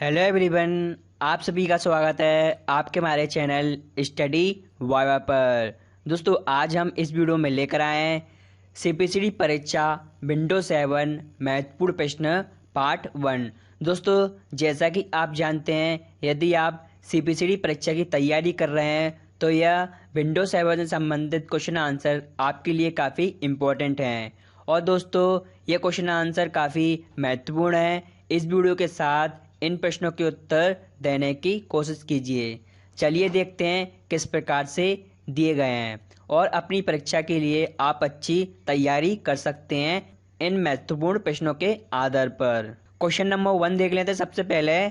Hello everyone. आप सभी का स्वागत है आपके हमारे चैनल स्टडी वाइवा पर। दोस्तों आज हम इस वीडियो में लेकर आए हैं सीपीसीडी परीक्षा विंडो 7 महत्वपूर्ण प्रश्न पार्ट 1। दोस्तों जैसा कि आप जानते हैं, यदि आप सीपीसीडी परीक्षा की तैयारी कर रहे हैं तो यह विंडो 7 से संबंधित क्वेश्चन आंसर आपके लिए काफ़ी इम्पोर्टेंट हैं। और दोस्तों ये क्वेश्चन आंसर काफ़ी महत्वपूर्ण है। इस वीडियो के साथ इन प्रश्नों के उत्तर देने की कोशिश कीजिए। चलिए देखते हैं किस प्रकार से दिए गए हैं और अपनी परीक्षा के लिए आप अच्छी तैयारी कर सकते हैं इन महत्वपूर्ण प्रश्नों के आधार पर। क्वेश्चन नंबर 1 देख लेते हैं। सबसे पहले,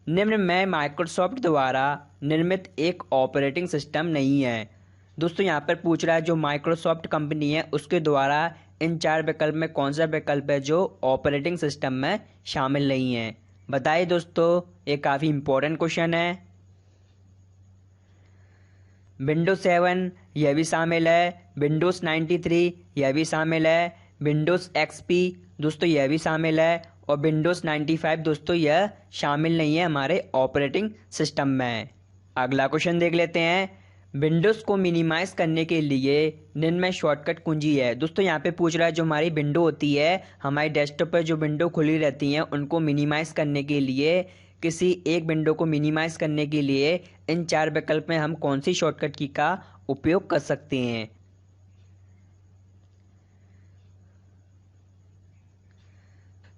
निम्न में माइक्रोसॉफ्ट द्वारा निर्मित एक ऑपरेटिंग सिस्टम नहीं है। दोस्तों यहाँ पर पूछ रहा है जो माइक्रोसॉफ्ट कंपनी है उसके द्वारा इन 4 विकल्प में कौन सा विकल्प है जो ऑपरेटिंग सिस्टम में शामिल नहीं है। बताइए दोस्तों, ये काफ़ी इम्पोर्टेंट क्वेश्चन है। विंडोज 7 यह भी शामिल है, विंडोज़ 93 यह भी शामिल है, विंडोज़ एक्सपी दोस्तों यह भी शामिल है, और विंडोज़ 95 दोस्तों यह शामिल नहीं है हमारे ऑपरेटिंग सिस्टम में। अगला क्वेश्चन देख लेते हैं। विंडोज़ को मिनिमाइज करने के लिए निम्न में शॉर्टकट कुंजी है। दोस्तों यहाँ पे पूछ रहा है जो हमारी विंडो होती है, हमारे डेस्कटॉप पर जो विंडो खुली रहती हैं उनको मिनिमाइज करने के लिए, किसी एक विंडो को मिनिमाइज करने के लिए इन 4 विकल्प में हम कौन सी शॉर्टकट की का उपयोग कर सकते हैं।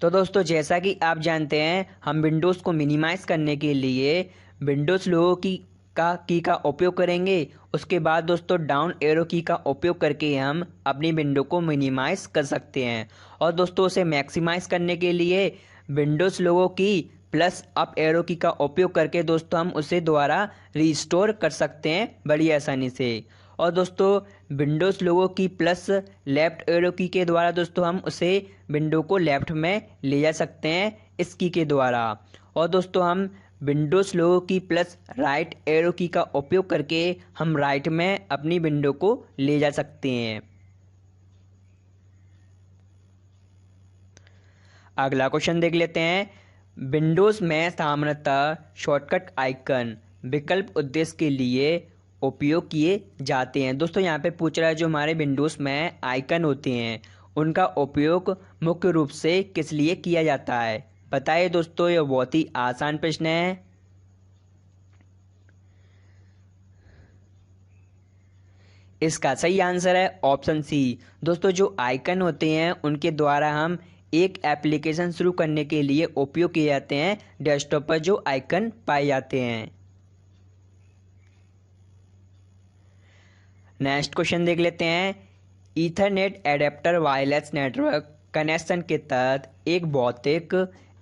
तो दोस्तों जैसा कि आप जानते हैं, हम विंडोज़ को मिनिमाइज करने के लिए विंडोज़ लोगो की का उपयोग करेंगे। उसके बाद दोस्तों डाउन एरो की का उपयोग करके हम अपनी विंडो को मिनिमाइज कर सकते हैं। और दोस्तों उसे मैक्सिमाइज करने के लिए विंडोज़ लोगो की प्लस अप एरो की का उपयोग करके दोस्तों हम उसे दोबारा रिस्टोर कर सकते हैं बड़ी आसानी से। और दोस्तों विंडोज़ लोगो की प्लस लेफ़्ट एरो की के द्वारा दोस्तों हम उसे विंडो को लेफ़्ट में ले जा सकते हैं इस की के द्वारा। और दोस्तों हम विंडोज़ लोगो की प्लस राइट एरो की का उपयोग करके हम राइट में अपनी विंडो को ले जा सकते हैं। अगला क्वेश्चन देख लेते हैं। विंडोज़ में सामान्यतः शॉर्टकट आइकन विकल्प उद्देश्य के लिए उपयोग किए जाते हैं। दोस्तों यहाँ पे पूछ रहा है जो हमारे विंडोज़ में आइकन होते हैं उनका उपयोग मुख्य रूप से किस लिए किया जाता है। बताइए दोस्तों, यह बहुत ही आसान प्रश्न है। इसका सही आंसर है ऑप्शन सी। दोस्तों जो आइकन होते हैं उनके द्वारा हम एक एप्लीकेशन शुरू करने के लिए उपयोग किए जाते हैं डेस्कटॉप पर जो आइकन पाए जाते हैं। नेक्स्ट क्वेश्चन देख लेते हैं। Ethernet adapter wireless network connection के तहत एक भौतिक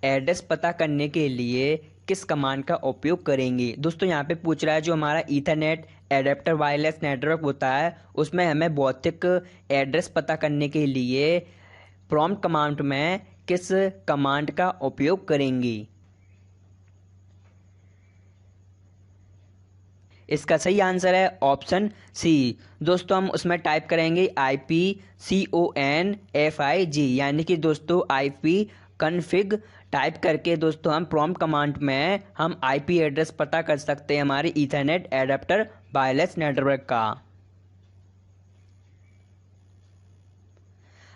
एड्रेस पता करने के लिए किस कमांड का उपयोग करेंगे। दोस्तों यहाँ पे पूछ रहा है जो हमारा ईथरनेट एडेप्टर वायरलेस नेटवर्क होता है उसमें हमें भौतिक एड्रेस पता करने के लिए प्रॉम्प्ट कमांड में किस कमांड का उपयोग करेंगे। इसका सही आंसर है ऑप्शन सी। दोस्तों हम उसमें टाइप करेंगे IPCONFIG, यानी कि दोस्तों IP कन्फिग टाइप करके दोस्तों हम प्रॉम्प्ट कमांड में हम IP एड्रेस पता कर सकते हैं हमारे ईथरनेट एडेप्टर वायरलेस नेटवर्क का।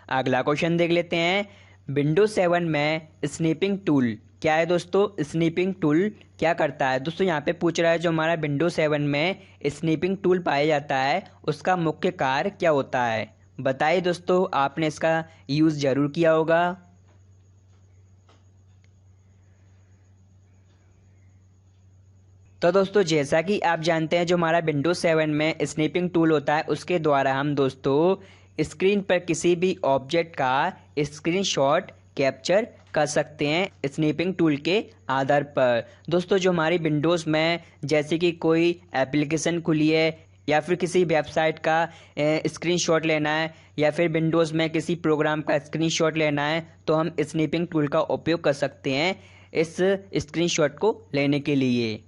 अगला क्वेश्चन देख लेते हैं। विंडोज 7 में स्नीपिंग टूल क्या है। दोस्तों स्नीपिंग टूल क्या करता है। दोस्तों यहाँ पे पूछ रहा है जो हमारा विंडोज 7 में स्नीपिंग टूल पाया जाता है उसका मुख्य कार्य क्या होता है। बताइए दोस्तों, आपने इसका यूज़ ज़रूर किया होगा। तो दोस्तों जैसा कि आप जानते हैं जो हमारा विंडोज 7 में स्नीपिंग टूल होता है उसके द्वारा हम दोस्तों स्क्रीन पर किसी भी ऑब्जेक्ट का स्क्रीनशॉट कैप्चर कर सकते हैं स्नीपिंग टूल के आधार पर। दोस्तों जो हमारी विंडोज़ में जैसे कि कोई एप्लीकेशन खुली है या फिर किसी वेबसाइट का स्क्रीनशॉट लेना है या फिर विंडोज़ में किसी प्रोग्राम का स्क्रीनशॉट लेना है तो हम स्नीपिंग टूल का उपयोग कर सकते हैं इस स्क्रीनशॉट को लेने के लिए।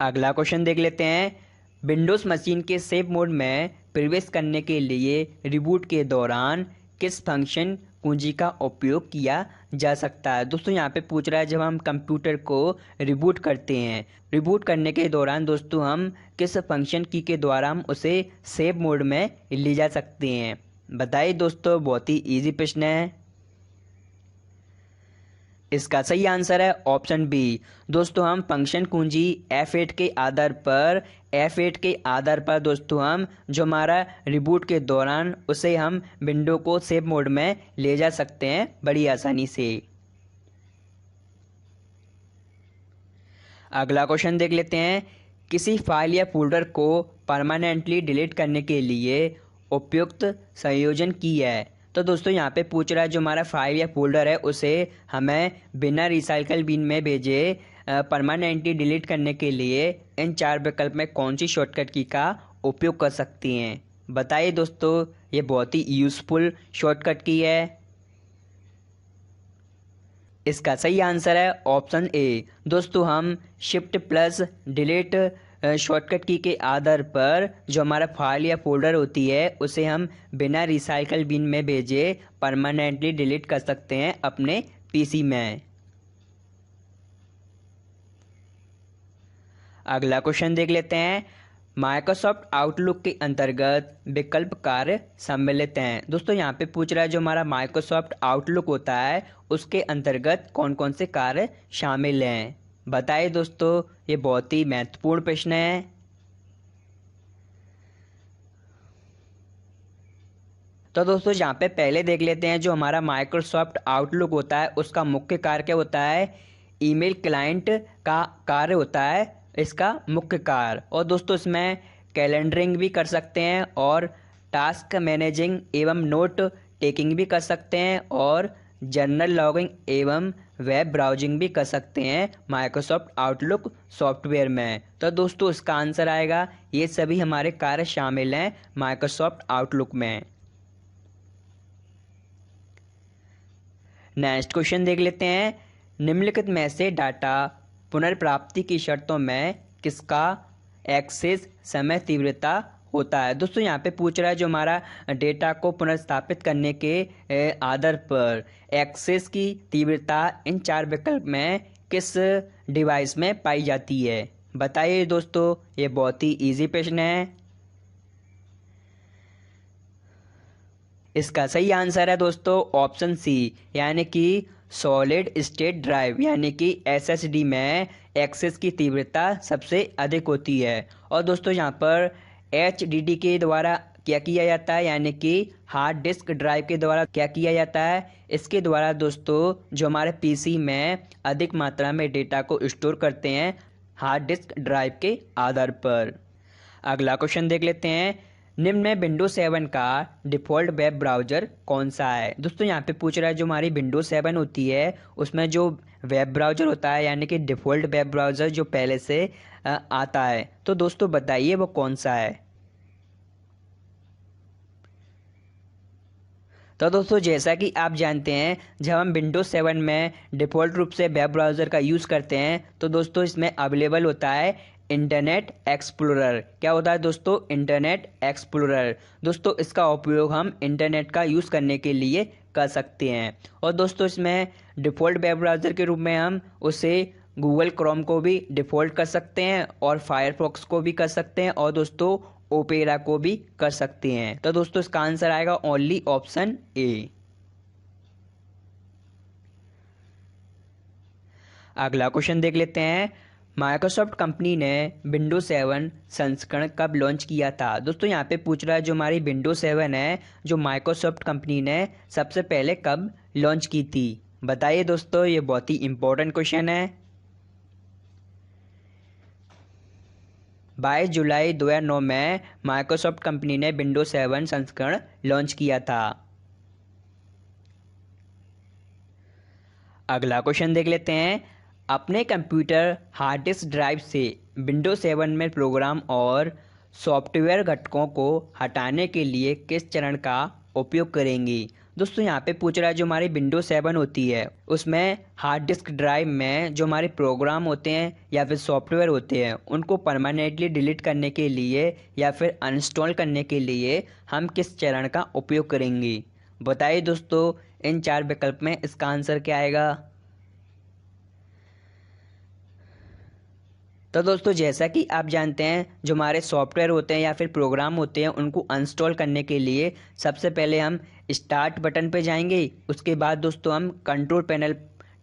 अगला क्वेश्चन देख लेते हैं। विंडोज़ मशीन के सेव मोड में प्रवेश करने के लिए रिबूट के दौरान किस फंक्शन कुंजी का उपयोग किया जा सकता है। दोस्तों यहाँ पे पूछ रहा है जब हम कंप्यूटर को रिबूट करते हैं, रिबूट करने के दौरान दोस्तों हम किस फंक्शन की के द्वारा हम उसे सेव मोड में ले जा सकते हैं। बताइए दोस्तों, बहुत ही इजी प्रश्न है। इसका सही आंसर है ऑप्शन बी। दोस्तों हम फंक्शन कुंजी F8 के आधार पर दोस्तों हम जो हमारा रिबूट के दौरान उसे हम विंडो को सेव मोड में ले जा सकते हैं बड़ी आसानी से। अगला क्वेश्चन देख लेते हैं। किसी फाइल या फोल्डर को परमानेंटली डिलीट करने के लिए उपयुक्त संयोजन की है। तो दोस्तों यहाँ पे पूछ रहा है जो हमारा फाइल या फोल्डर है उसे हमें बिना रिसाइकल बिन में भेजे परमानेंटली डिलीट करने के लिए इन 4 विकल्प में कौन सी शॉर्टकट की का उपयोग कर सकती हैं। बताइए दोस्तों, ये बहुत ही यूज़फुल शॉर्टकट की है। इसका सही आंसर है ऑप्शन ए। दोस्तों हम शिफ्ट प्लस डिलीट शॉर्टकट की के आधार पर जो हमारा फाइल या फोल्डर होती है उसे हम बिना रिसाइकल बिन में भेजे परमानेंटली डिलीट कर सकते हैं अपने पीसी में। अगला क्वेश्चन देख लेते हैं। माइक्रोसॉफ्ट आउटलुक के अंतर्गत विकल्प कार्य सम्मिलित हैं। दोस्तों यहाँ पे पूछ रहा है जो हमारा माइक्रोसॉफ्ट आउटलुक होता है उसके अंतर्गत कौन कौन से कार्य शामिल हैं। बताइए दोस्तों, ये बहुत ही महत्वपूर्ण प्रश्न है। तो दोस्तों यहाँ पे पहले देख लेते हैं जो हमारा माइक्रोसॉफ्ट आउटलुक होता है उसका मुख्य कार्य क्या होता है। ईमेल क्लाइंट का कार्य होता है इसका मुख्य कार्य। और दोस्तों इसमें कैलेंडरिंग भी कर सकते हैं और टास्क मैनेजिंग एवं नोट टेकिंग भी कर सकते हैं और जर्नल लॉगिंग एवं वेब ब्राउजिंग भी कर सकते हैं माइक्रोसॉफ्ट आउटलुक सॉफ्टवेयर में। तो दोस्तों इसका आंसर आएगा ये सभी हमारे कार्य शामिल हैं माइक्रोसॉफ्ट आउटलुक में। नेक्स्ट क्वेश्चन देख लेते हैं। निम्नलिखित में से डाटा पुनर्प्राप्ति की शर्तों में किसका एक्सेस समय तीव्रता होता है। दोस्तों यहाँ पे पूछ रहा है जो हमारा डेटा को पुनर्स्थापित करने के आधार पर एक्सेस की तीव्रता इन 4 विकल्प में किस डिवाइस में पाई जाती है। बताइए दोस्तों, ये बहुत ही इजी प्रश्न है। इसका सही आंसर है दोस्तों ऑप्शन सी, यानी कि सॉलिड स्टेट ड्राइव यानी कि SSD में एक्सेस की तीव्रता सबसे अधिक होती है। और दोस्तों यहाँ पर HDD के द्वारा क्या किया जाता है, यानी कि हार्ड डिस्क ड्राइव के द्वारा क्या किया जाता है। इसके द्वारा दोस्तों जो हमारे पीसी में अधिक मात्रा में डेटा को स्टोर करते हैं हार्ड डिस्क ड्राइव के आधार पर। अगला क्वेश्चन देख लेते हैं। निम्न में विंडोज 7 का डिफ़ॉल्ट वेब ब्राउज़र कौन सा है। दोस्तों यहाँ पे पूछ रहा है जो हमारी विंडोज 7 होती है उसमें जो वेब ब्राउज़र होता है यानी कि डिफ़ॉल्ट वेब ब्राउज़र जो पहले से आता है, तो दोस्तों बताइए वो कौन सा है। तो दोस्तों जैसा कि आप जानते हैं जब हम विंडोज 7 में डिफ़ॉल्ट रूप से वेब ब्राउज़र का यूज़ करते हैं तो दोस्तों इसमें अवेलेबल होता है इंटरनेट एक्सप्लोरर। क्या होता है दोस्तों, इंटरनेट एक्सप्लोरर। दोस्तों इसका उपयोग हम इंटरनेट का यूज़ करने के लिए कर सकते हैं। और दोस्तों इसमें डिफ़ॉल्ट वेब ब्राउज़र के रूप में हम उसे गूगल क्रोम को भी डिफ़ॉल्ट कर सकते हैं और फायरफॉक्स को भी कर सकते हैं और दोस्तों ओपेरा को भी कर सकते हैं। तो दोस्तों इसका आंसर आएगा ओनली ऑप्शन ए। अगला क्वेश्चन देख लेते हैं। माइक्रोसॉफ्ट कंपनी ने विंडोज 7 संस्करण कब लॉन्च किया था। दोस्तों यहाँ पे पूछ रहा है जो हमारी विंडोज 7 है जो माइक्रोसॉफ्ट कंपनी ने सबसे पहले कब लॉन्च की थी। बताइए दोस्तों, ये बहुत ही इम्पोर्टेंट क्वेश्चन है। 22 जुलाई 2009 में माइक्रोसॉफ्ट कंपनी ने विंडोज 7 संस्करण लॉन्च किया था। अगला क्वेश्चन देख लेते हैं। अपने कंप्यूटर हार्ड डिस्क ड्राइव से विंडोज 7 में प्रोग्राम और सॉफ्टवेयर घटकों को हटाने के लिए किस चरण का उपयोग करेंगी। दोस्तों यहाँ पे पूछ रहा है जो हमारी विंडोज 7 होती है उसमें हार्ड डिस्क ड्राइव में जो हमारे प्रोग्राम होते हैं या फिर सॉफ्टवेयर होते हैं उनको परमानेंटली डिलीट करने के लिए या फिर अनइंस्टॉल करने के लिए हम किस चरण का उपयोग करेंगे। बताइए दोस्तों इन 4 विकल्प में इसका आंसर क्या आएगा। तो दोस्तों जैसा कि आप जानते हैं जो हमारे सॉफ्टवेयर होते हैं या फिर प्रोग्राम होते हैं उनको अनस्टॉल करने के लिए सबसे पहले हम स्टार्ट बटन पे जाएंगे। उसके बाद दोस्तों हम कंट्रोल पैनल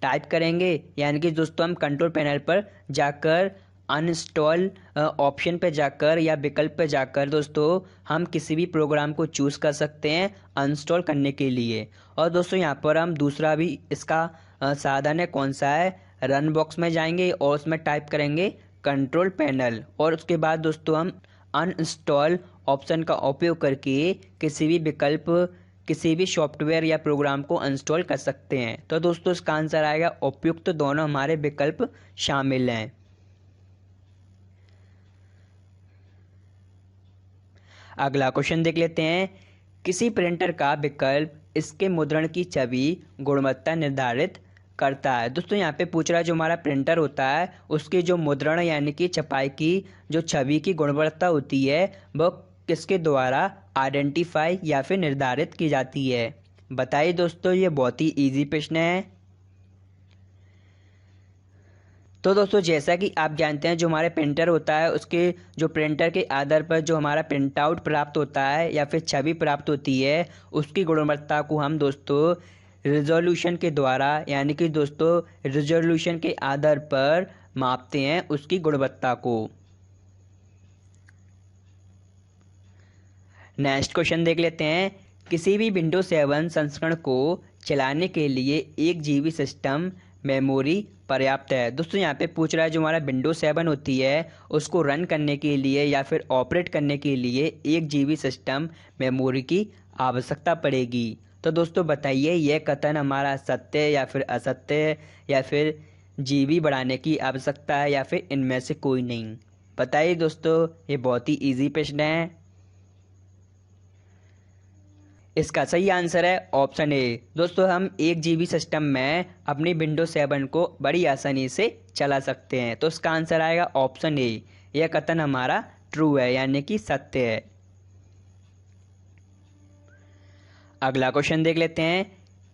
टाइप करेंगे, यानी कि दोस्तों हम कंट्रोल पैनल पर जाकर अनइंस्टॉल ऑप्शन पे जाकर या विकल्प पे जाकर दोस्तों हम किसी भी प्रोग्राम को चूज़ कर सकते हैं अनइंस्टॉल करने के लिए। और दोस्तों यहाँ पर हम दूसरा भी इसका साधन है, कौन सा है, रन बॉक्स में जाएंगे और उसमें टाइप करेंगे कंट्रोल पैनल और उसके बाद दोस्तों हम अनइंस्टॉल ऑप्शन का उपयोग करके किसी भी विकल्प किसी भी सॉफ्टवेयर या प्रोग्राम को अनइंस्टॉल कर सकते हैं। तो दोस्तों इसका आंसर आएगा उपयुक्त दोनों हमारे विकल्प शामिल हैं। अगला क्वेश्चन देख लेते हैं। किसी प्रिंटर का विकल्प इसके मुद्रण की छवि गुणवत्ता निर्धारित करता है। दोस्तों यहाँ पे पूछ रहा है जो हमारा प्रिंटर होता है उसकी जो मुद्रण यानी कि छपाई की जो छवि की गुणवत्ता होती है वह किसके द्वारा आइडेंटिफाई या फिर निर्धारित की जाती है। बताइए दोस्तों, ये बहुत ही इजी प्रश्न है। तो दोस्तों जैसा कि आप जानते हैं जो हमारे प्रिंटर होता है उसके जो प्रिंटर के आधार पर जो हमारा प्रिंट आउट प्राप्त होता है या फिर छवि प्राप्त होती है उसकी गुणवत्ता को हम दोस्तों रिजोल्यूशन के द्वारा यानी कि दोस्तों रिजोल्यूशन के आधार पर मापते हैं उसकी गुणवत्ता को। नेक्स्ट क्वेश्चन देख लेते हैं। किसी भी विंडोज 7 संस्करण को चलाने के लिए 1 GB सिस्टम मेमोरी पर्याप्त है। दोस्तों यहाँ पे पूछ रहा है जो हमारा विंडोज 7 होती है उसको रन करने के लिए या फिर ऑपरेट करने के लिए 1 GB सिस्टम मेमोरी की आवश्यकता पड़ेगी। तो दोस्तों बताइए यह कथन हमारा सत्य है या फिर असत्य है या फिर जीबी बढ़ाने की आवश्यकता है या फिर इनमें से कोई नहीं। बताइए दोस्तों, ये बहुत ही इजी प्रश्न है। इसका सही आंसर है ऑप्शन ए। दोस्तों हम 1 GB सिस्टम में अपनी विंडोज 7 को बड़ी आसानी से चला सकते हैं। तो इसका आंसर आएगा ऑप्शन ए। यह कथन हमारा ट्रू है यानी कि सत्य है। अगला क्वेश्चन देख लेते हैं।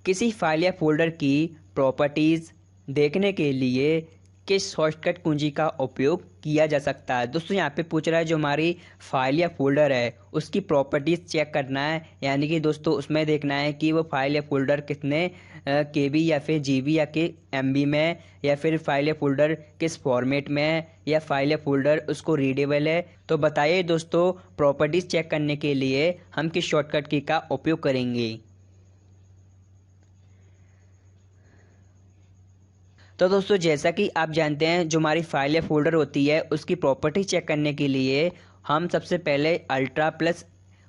किसी फाइल या फोल्डर की प्रॉपर्टीज़ देखने के लिए किस शॉर्टकट कुंजी का उपयोग किया जा सकता है। दोस्तों यहाँ पे पूछ रहा है जो हमारी फाइल या फोल्डर है उसकी प्रॉपर्टीज़ चेक करना है, यानी कि दोस्तों उसमें देखना है कि वो फाइल या फोल्डर कितने KB या फिर GB या के MB में, या फिर फाइल या फोल्डर किस फॉर्मेट में है, या फाइल या फोल्डर उसको रीडेबल है। तो बताइए दोस्तों प्रॉपर्टीज़ चेक करने के लिए हम किस शॉर्टकट की का उपयोग करेंगे। तो दोस्तों जैसा कि आप जानते हैं जो हमारी फाइल या फोल्डर होती है उसकी प्रॉपर्टी चेक करने के लिए हम सबसे पहले अल्ट्रा प्लस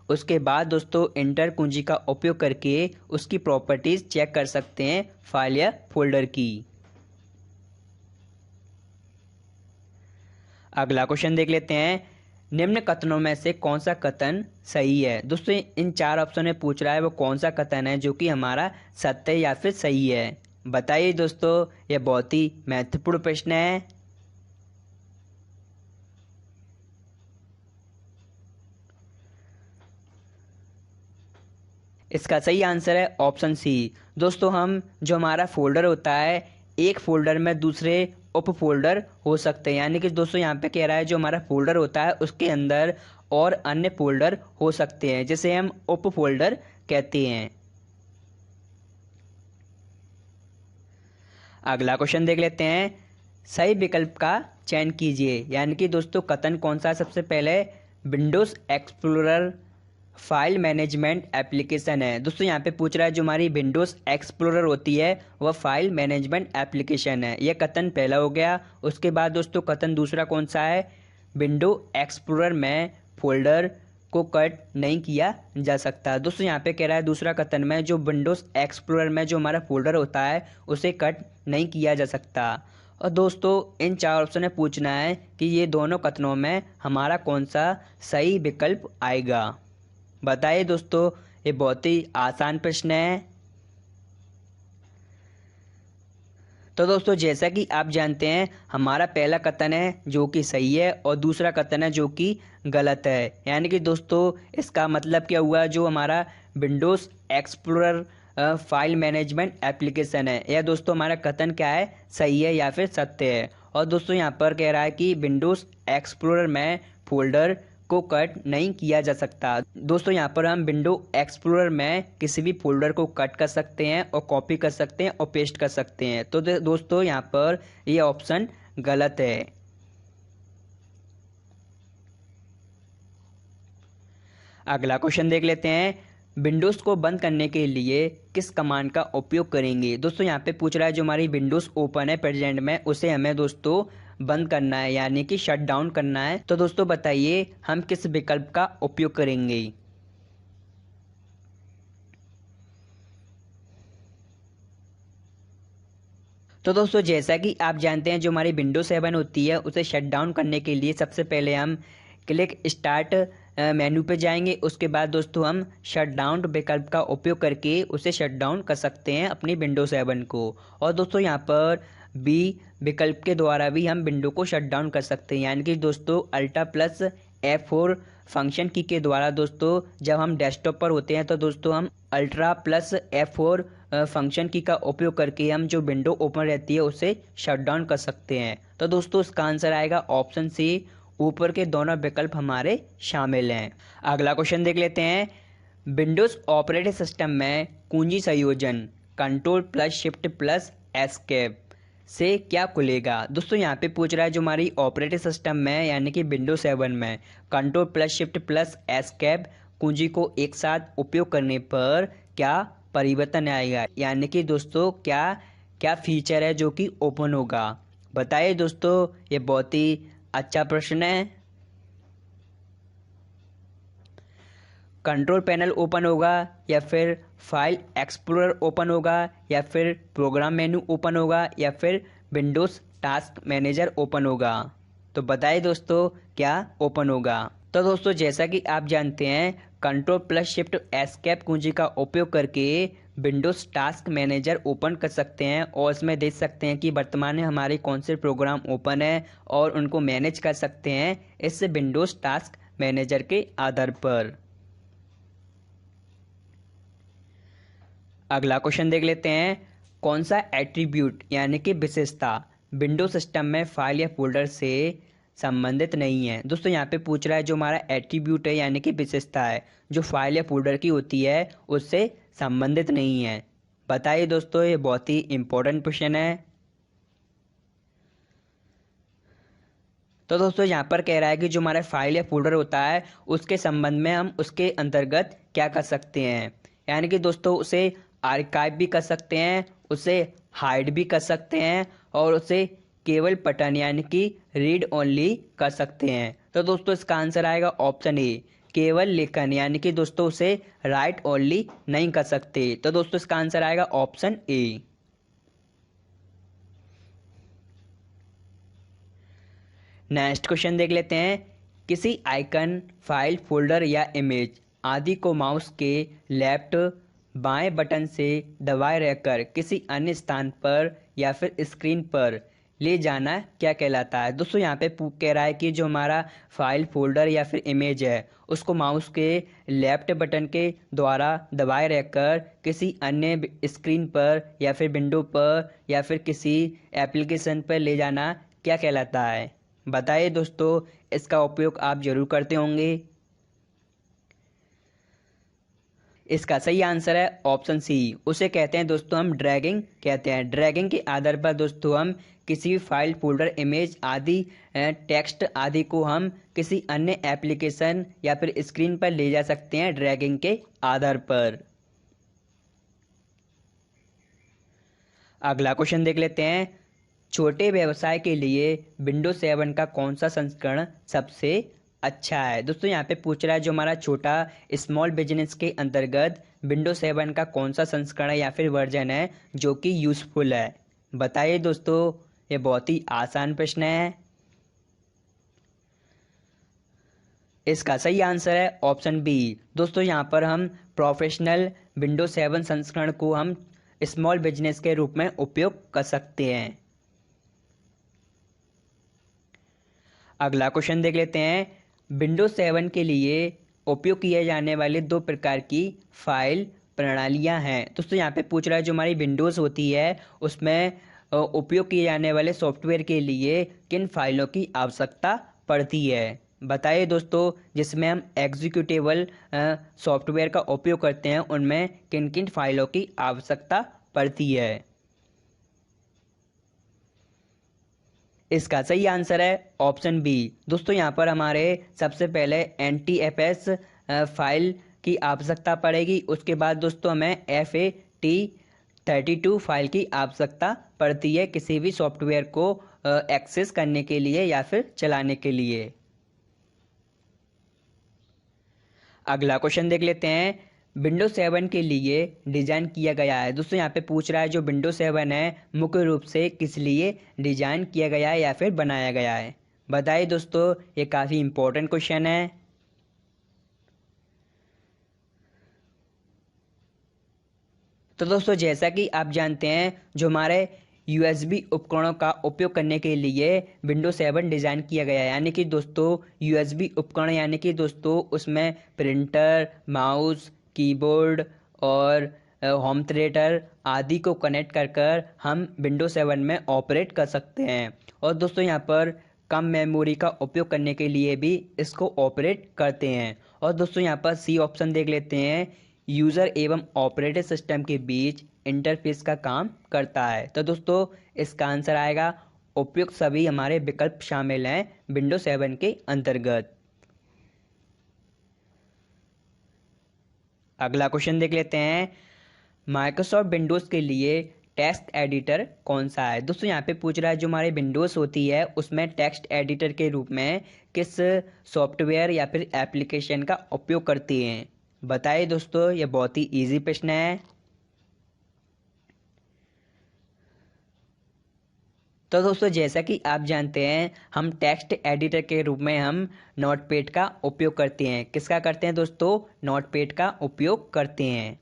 उसके बाद दोस्तों इंटर कुंजी का उपयोग करके उसकी प्रॉपर्टीज़ चेक कर सकते हैं फाइल या फोल्डर की। अगला क्वेश्चन देख लेते हैं। निम्न कथनों में से कौन सा कथन सही है। दोस्तों इन 4 ऑप्शन में पूछ रहा है वो कौन सा कथन है जो कि हमारा सत्य या फिर सही है। बताइए दोस्तों, यह बहुत ही महत्वपूर्ण प्रश्न है। इसका सही आंसर है ऑप्शन सी। दोस्तों हम जो हमारा फोल्डर होता है एक फोल्डर में दूसरे उप फोल्डर हो सकते हैं, यानी कि दोस्तों यहाँ पे कह रहा है जो हमारा फोल्डर होता है उसके अंदर और अन्य फोल्डर हो सकते हैं जिसे हम उप फोल्डर कहते हैं। अगला क्वेश्चन देख लेते हैं। सही विकल्प का चयन कीजिए, यानी कि दोस्तों कथन कौन सा है। सबसे पहले Windows explorer file management application है। दोस्तों यहाँ पे पूछ रहा है जो हमारी विंडोज़ एक्सप्लोरर होती है वह फाइल मैनेजमेंट एप्लीकेशन है। यह कथन पहला हो गया। उसके बाद दोस्तों कथन दूसरा कौन सा है, विंडो एक्सप्लोरर में फोल्डर को कट नहीं किया जा सकता। दोस्तों यहाँ पे कह रहा है दूसरा कथन में जो विंडोज़ एक्सप्लोरर में जो हमारा फोल्डर होता है उसे कट नहीं किया जा सकता। और दोस्तों इन 4 ऑप्शन में पूछना है कि ये दोनों कथनों में हमारा कौन सा सही विकल्प आएगा। बताइए दोस्तों, ये बहुत ही आसान प्रश्न है। तो दोस्तों जैसा कि आप जानते हैं हमारा पहला कथन है जो कि सही है और दूसरा कथन है जो कि गलत है। यानी कि दोस्तों इसका मतलब क्या हुआ, जो हमारा Windows explorer file management application है, या दोस्तों हमारा कथन क्या है, सही है या फिर सत्य है। और दोस्तों यहाँ पर कह रहा है कि विंडोज़ एक्सप्लोरर में फोल्डर को कट नहीं किया जा सकता। दोस्तों यहाँ पर हम विंडो एक्सप्लोरर में किसी भी फोल्डर को कट कर सकते हैं और कॉपी कर सकते हैं और पेस्ट कर सकते हैं। तो दोस्तों यहाँ पर ये ऑप्शन गलत है। अगला क्वेश्चन देख लेते हैं, विंडोज़ को बंद करने के लिए किस कमांड का उपयोग करेंगे। दोस्तों यहाँ पे पूछ रहा है जो हमारी विंडोज़ ओपन है प्रेजेंट में, उसे हमें दोस्तों बंद करना है यानी कि शट डाउन करना है। तो दोस्तों बताइए हम किस विकल्प का उपयोग करेंगे। तो दोस्तों जैसा कि आप जानते हैं जो हमारी विंडो 7 होती है उसे शट डाउन करने के लिए सबसे पहले हम क्लिक स्टार्ट मेन्यू पे जाएंगे। उसके बाद दोस्तों हम शट डाउन विकल्प का उपयोग करके उसे शट डाउन कर सकते हैं अपनी विंडो 7 को। और दोस्तों यहाँ पर बी विकल्प के द्वारा भी हम विंडो को शट डाउन कर सकते हैं, यानी कि दोस्तों अल्टा प्लस F4 फंक्शन की के द्वारा दोस्तों जब हम डेस्कटॉप पर होते हैं तो दोस्तों हम अल्ट्रा प्लस F4 फंक्शन की का उपयोग करके हम जो विंडो ओपन रहती है उसे शट डाउन कर सकते हैं। तो दोस्तों इसका आंसर आएगा ऑप्शन सी, ऊपर के दोनों विकल्प हमारे शामिल हैं। अगला क्वेश्चन देख लेते हैं, विंडोज ऑपरेटिंग सिस्टम में कुंजी संयोजन control plus shift plus escape से क्या खुलेगा। दोस्तों यहाँ पे पूछ रहा है जो हमारी ऑपरेटिंग सिस्टम में यानी कि विंडो 7 में control plus shift plus escape कुंजी को एक साथ उपयोग करने पर क्या परिवर्तन आएगा, यानी कि दोस्तों क्या क्या फीचर है जो कि ओपन होगा। बताइए दोस्तों, ये बहुत ही अच्छा प्रश्न है। कंट्रोल पैनल ओपन होगा या फिर फाइल एक्सप्लोरर ओपन होगा या फिर प्रोग्राम मेनू ओपन होगा या फिर विंडोज़ टास्क मैनेजर ओपन होगा। तो बताइए दोस्तों क्या ओपन होगा। तो दोस्तों जैसा कि आप जानते हैं कंट्रोल प्लस शिफ्ट एस्केप कुंजी का उपयोग करके विंडोज़ टास्क मैनेजर ओपन कर सकते हैं और इसमें देख सकते हैं कि वर्तमान में हमारे कौन से प्रोग्राम ओपन है और उनको मैनेज कर सकते हैं इस विंडोज़ टास्क मैनेजर के आधार पर। अगला क्वेश्चन देख लेते हैं, कौन सा एट्रीब्यूट यानी कि विशेषता विंडो सिस्टम में फाइल या फोल्डर से संबंधित नहीं है। दोस्तों यहाँ पे पूछ रहा है जो हमारा एट्रीब्यूट है यानी कि विशेषता है जो फाइल या फोल्डर की होती है उससे संबंधित नहीं है। बताइए दोस्तों, ये बहुत ही इंपॉर्टेंट क्वेश्चन है। तो दोस्तों यहाँ पर कह रहा है कि जो हमारा फाइल या फोल्डर होता है उसके संबंध में हम उसके अंतर्गत क्या कर सकते हैं, यानी कि दोस्तों उसे आर्काइव भी कर सकते हैं, उसे हाइड भी कर सकते हैं और उसे केवल पठन यानी कि रीड ओनली कर सकते हैं। तो दोस्तों इसका आंसर आएगा ऑप्शन ए, केवल लेखन, यानी कि दोस्तों उसे राइट ओनली नहीं कर सकते। तो दोस्तों इसका आंसर आएगा ऑप्शन ए। नेक्स्ट क्वेश्चन देख लेते हैं, किसी आइकन फाइल फोल्डर या इमेज आदि को माउस के लेफ्ट बाएं बटन से दबाए रहकर किसी अन्य स्थान पर या फिर स्क्रीन पर ले जाना क्या कहलाता है। दोस्तों यहाँ पे कह रहा है कि जो हमारा फाइल फोल्डर या फिर इमेज है उसको माउस के लेफ्ट बटन के द्वारा दबाए रहकर किसी अन्य स्क्रीन पर या फिर विंडो पर या फिर किसी एप्लीकेशन पर ले जाना क्या कहलाता है। बताइए दोस्तों, इसका उपयोग आप जरूर करते होंगे। इसका सही आंसर है ऑप्शन सी, उसे कहते हैं दोस्तों हम ड्रैगिंग कहते हैं। ड्रैगिंग के आधार पर दोस्तों हम किसी भी फाइल फोल्डर इमेज आदि टेक्स्ट आदि को हम किसी अन्य एप्लीकेशन या फिर स्क्रीन पर ले जा सकते हैं ड्रैगिंग के आधार पर। अगला क्वेश्चन देख लेते हैं, छोटे व्यवसाय के लिए विंडो 7 का कौन सा संस्करण सबसे अच्छा है। दोस्तों यहाँ पे पूछ रहा है जो हमारा छोटा स्मॉल बिजनेस के अंतर्गत विंडो 7 का कौन सा संस्करण या फिर वर्जन है जो कि यूज़फुल है। बताइए दोस्तों, ये बहुत ही आसान प्रश्न है। इसका सही आंसर है ऑप्शन बी। दोस्तों यहाँ पर हम प्रोफेशनल विंडो 7 संस्करण को हम स्मॉल बिजनेस के रूप में उपयोग कर सकते हैं। अगला क्वेश्चन देख लेते हैं। विंडोज 7 के लिए उपयोग किए जाने वाले दो प्रकार की फाइल प्रणालियां हैं। दोस्तों यहाँ पे पूछ रहा है जो हमारी विंडोज़ होती है उसमें उपयोग किए जाने वाले सॉफ्टवेयर के लिए किन फाइलों की आवश्यकता पड़ती है। बताइए दोस्तों, जिसमें हम एग्जीक्यूटेबल सॉफ्टवेयर का उपयोग करते हैं उनमें किन किन फाइलों की आवश्यकता पड़ती है। इसका सही आंसर है ऑप्शन बी। दोस्तों यहाँ पर हमारे सबसे पहले NTFS फाइल की आवश्यकता पड़ेगी। उसके बाद दोस्तों हमें FAT32 फाइल की आवश्यकता पड़ती है किसी भी सॉफ्टवेयर को एक्सेस करने के लिए या फिर चलाने के लिए। अगला क्वेश्चन देख लेते हैं। विंडोज 7 के लिए डिज़ाइन किया गया है। दोस्तों यहाँ पे पूछ रहा है जो विंडोज 7 है मुख्य रूप से किस लिए डिज़ाइन किया गया है या फिर बनाया गया है। बताइए दोस्तों, ये काफ़ी इम्पोर्टेंट क्वेश्चन है। तो दोस्तों जैसा कि आप जानते हैं जो हमारे USB उपकरणों का उपयोग करने के लिए विंडोज 7 डिज़ाइन किया गया है। यानी कि दोस्तों USB उपकरण यानी कि दोस्तों उसमें प्रिंटर, माउस, कीबोर्ड और होम थिएटर आदि को कनेक्ट कर कर हम विंडोज 7 में ऑपरेट कर सकते हैं। और दोस्तों यहाँ पर कम मेमोरी का उपयोग करने के लिए भी इसको ऑपरेट करते हैं। और दोस्तों यहाँ पर सी ऑप्शन देख लेते हैं। यूज़र एवं ऑपरेटिंग सिस्टम के बीच इंटरफेस का काम करता है। तो दोस्तों इसका आंसर आएगा उपयुक्त सभी हमारे विकल्प शामिल हैं विंडोज 7 के अंतर्गत। अगला क्वेश्चन देख लेते हैं। माइक्रोसॉफ्ट विंडोज़ के लिए टेक्स्ट एडिटर कौन सा है। दोस्तों यहाँ पे पूछ रहा है जो हमारी विंडोज़ होती है उसमें टेक्स्ट एडिटर के रूप में किस सॉफ्टवेयर या फिर एप्लीकेशन का उपयोग करती हैं। बताइए दोस्तों, ये बहुत ही इजी प्रश्न है। तो दोस्तों जैसा कि आप जानते हैं हम टेक्स्ट एडिटर के रूप में हम नोटपैड का उपयोग करते हैं। किसका करते हैं दोस्तों? नोटपैड का उपयोग करते हैं।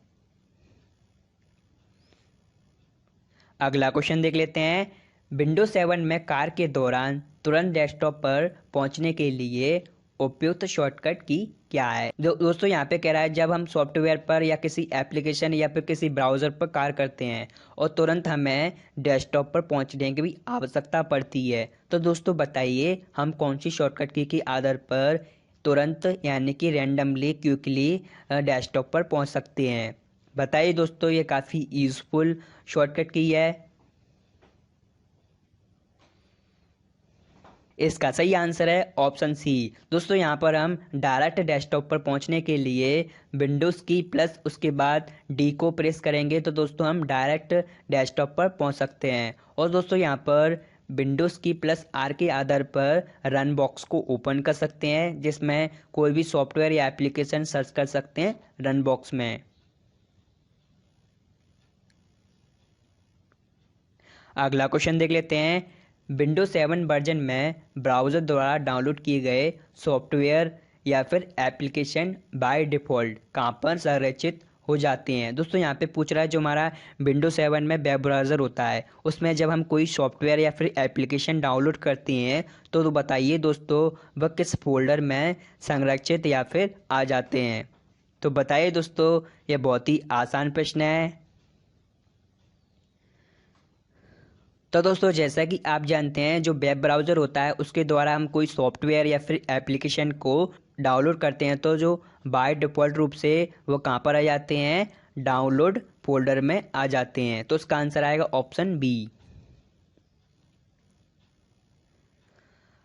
अगला क्वेश्चन देख लेते हैं। विंडोज 7 में कार्य के दौरान तुरंत डेस्कटॉप पर पहुंचने के लिए उपयुक्त शॉर्टकट की क्या है। दोस्तों यहाँ पे कह रहा है जब हम सॉफ्टवेयर पर या किसी एप्लीकेशन या फिर किसी ब्राउज़र पर कार्य करते हैं और तुरंत हमें डेस्कटॉप पर पहुंचने की भी आवश्यकता पड़ती है, तो दोस्तों बताइए हम कौन सी शॉर्टकट की के आधार पर तुरंत यानी कि रैंडमली क्विकली डेस्कटॉप पर पहुंच सकते हैं। बताइए दोस्तों, ये काफ़ी यूज़फुल शॉर्टकट की है। इसका सही आंसर है ऑप्शन सी। दोस्तों यहाँ पर हम डायरेक्ट डेस्कटॉप पर पहुँचने के लिए विंडोज़ की प्लस उसके बाद डी को प्रेस करेंगे तो दोस्तों हम डायरेक्ट डेस्कटॉप पर पहुँच सकते हैं। और दोस्तों यहाँ पर विंडोज़ की प्लस आर के आधार पर रन बॉक्स को ओपन कर सकते हैं जिसमें कोई भी सॉफ्टवेयर या एप्लीकेशन सर्च कर सकते हैं रन बॉक्स में। अगला क्वेश्चन देख लेते हैं। विंडोज 7 वर्जन में ब्राउज़र द्वारा डाउनलोड किए गए सॉफ्टवेयर या फिर एप्लीकेशन बाय डिफ़ॉल्ट कहाँ पर संरक्षित हो जाते हैं। दोस्तों यहाँ पे पूछ रहा है जो हमारा विंडोज 7 में वेब ब्राउज़र होता है उसमें जब हम कोई सॉफ्टवेयर या फिर एप्लीकेशन डाउनलोड करते हैं तो बताइए दोस्तों वह किस फोल्डर में संरक्षित या फिर आ जाते हैं। तो बताइए दोस्तों, ये बहुत ही आसान प्रश्न है। तो दोस्तों जैसा कि आप जानते हैं जो वेब ब्राउज़र होता है उसके द्वारा हम कोई सॉफ्टवेयर या फिर एप्लीकेशन को डाउनलोड करते हैं तो जो बाय डिफ़ॉल्ट रूप से वो कहाँ पर आ जाते हैं? डाउनलोड फोल्डर में आ जाते हैं। तो इसका आंसर आएगा ऑप्शन बी।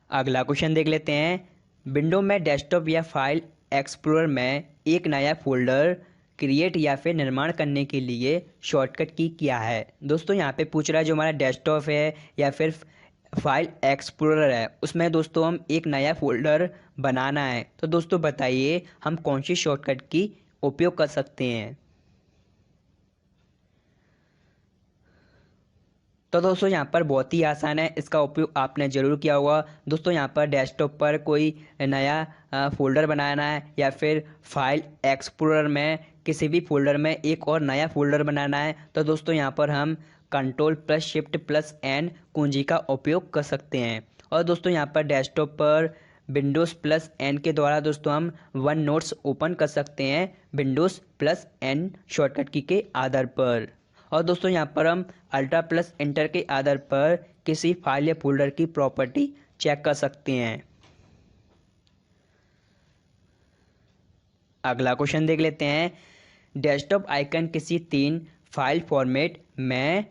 अगला क्वेश्चन देख लेते हैं। विंडो में डेस्कटॉप या फाइल एक्सप्लोरर में एक नया फोल्डर क्रिएट या फिर निर्माण करने के लिए शॉर्टकट की क्या है। दोस्तों यहाँ पे पूछ रहा है जो हमारा डेस्कटॉप है या फिर फाइल एक्सप्लोरर है उसमें दोस्तों हम एक नया फोल्डर बनाना है तो दोस्तों बताइए हम कौन सी शॉर्टकट की उपयोग कर सकते हैं। तो दोस्तों यहाँ पर बहुत ही आसान है, इसका उपयोग आपने ज़रूर किया होगा। दोस्तों यहाँ पर डेस्कटॉप पर कोई नया फोल्डर बनाना है या फिर फाइल एक्सप्लोरर में किसी भी फोल्डर में एक और नया फोल्डर बनाना है तो दोस्तों यहाँ पर हम Ctrl+Shift+N कुंजी का उपयोग कर सकते हैं। और दोस्तों यहाँ पर डेस्कटॉप पर Windows+N के द्वारा दोस्तों हम वन नोट्स ओपन कर सकते हैं Windows+N शॉर्टकट की के आधार पर। और दोस्तों यहाँ पर हम Alt+Enter के आधार पर किसी फाइल या फोल्डर की प्रॉपर्टी चेक कर सकते हैं। अगला क्वेश्चन देख लेते हैं। डेस्कटॉप आइकन किसी 3 फाइल फॉर्मेट में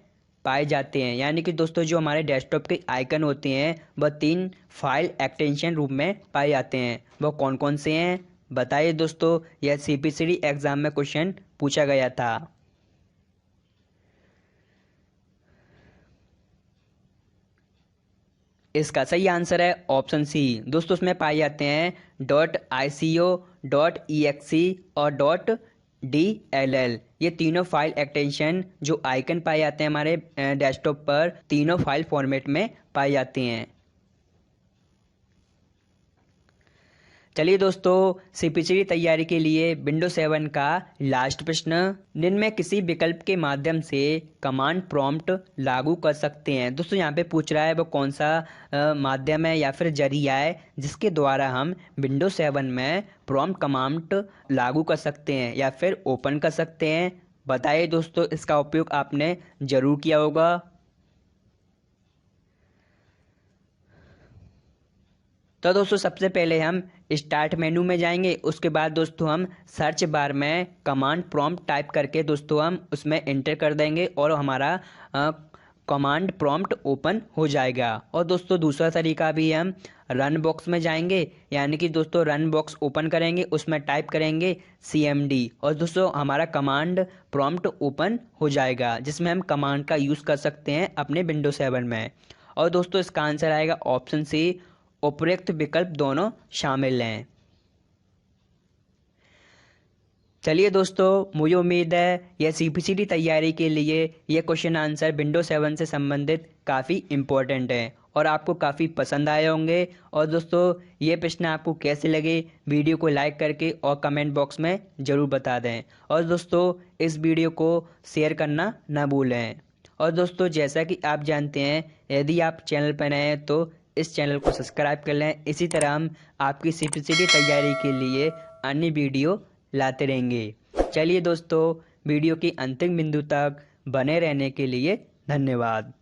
पाए जाते हैं, यानी कि दोस्तों जो हमारे डेस्कटॉप के आइकन होते हैं वह 3 फाइल एक्सटेंशन रूप में पाए जाते हैं। वह कौन कौन से हैं बताइए दोस्तों। यह CPCD एग्जाम में क्वेश्चन पूछा गया था। इसका सही आंसर है ऑप्शन सी। दोस्तों उसमें पाए जाते हैं .ico, .exe और .dll। ये तीनों फाइल एक्सटेंशन जो आइकन पाए जाते हैं हमारे डेस्कटॉप पर, तीनों फाइल फॉर्मेट में पाए जाते हैं। चलिए दोस्तों, CPCD तैयारी के लिए विंडोज 7 का लास्ट प्रश्न। निम्न में किसी विकल्प के माध्यम से कमांड प्रॉम्प्ट लागू कर सकते हैं। दोस्तों यहाँ पे पूछ रहा है वो कौन सा माध्यम है या फिर जरिया है जिसके द्वारा हम विंडोज 7 में प्रॉम्प्ट कमांड लागू कर सकते हैं या फिर ओपन कर सकते हैं। बताइए दोस्तों, इसका उपयोग आपने जरूर किया होगा। तो दोस्तों सबसे पहले हम स्टार्ट मेनू में जाएंगे। उसके बाद दोस्तों हम सर्च बार में कमांड प्रॉम्प्ट टाइप करके दोस्तों हम उसमें एंटर कर देंगे और हमारा कमांड प्रॉम्प्ट ओपन हो जाएगा। और दोस्तों दूसरा तरीका भी हम रन बॉक्स में जाएंगे, यानी कि दोस्तों रन बॉक्स ओपन करेंगे, उसमें टाइप करेंगे CMD और दोस्तों हमारा कमांड प्रॉम्प्ट ओपन हो जाएगा जिसमें हम कमांड का यूज़ कर सकते हैं अपने विंडोज 7 में। और दोस्तों इसका आंसर आएगा ऑप्शन सी। उपरोक्त विकल्प दोनों शामिल हैं। चलिए दोस्तों, मुझे उम्मीद है यह CPCD तैयारी के लिए यह क्वेश्चन आंसर विंडोज 7 से संबंधित काफ़ी इम्पोर्टेंट है और आपको काफ़ी पसंद आए होंगे। और दोस्तों ये प्रश्न आपको कैसे लगे वीडियो को लाइक करके और कमेंट बॉक्स में ज़रूर बता दें। और दोस्तों इस वीडियो को शेयर करना ना भूलें। और दोस्तों जैसा कि आप जानते हैं, यदि आप चैनल पर नए हैं तो इस चैनल को सब्सक्राइब कर लें। इसी तरह हम आपकी CPCD तैयारी के लिए अन्य वीडियो लाते रहेंगे। चलिए दोस्तों, वीडियो की अंतिम बिंदु तक बने रहने के लिए धन्यवाद।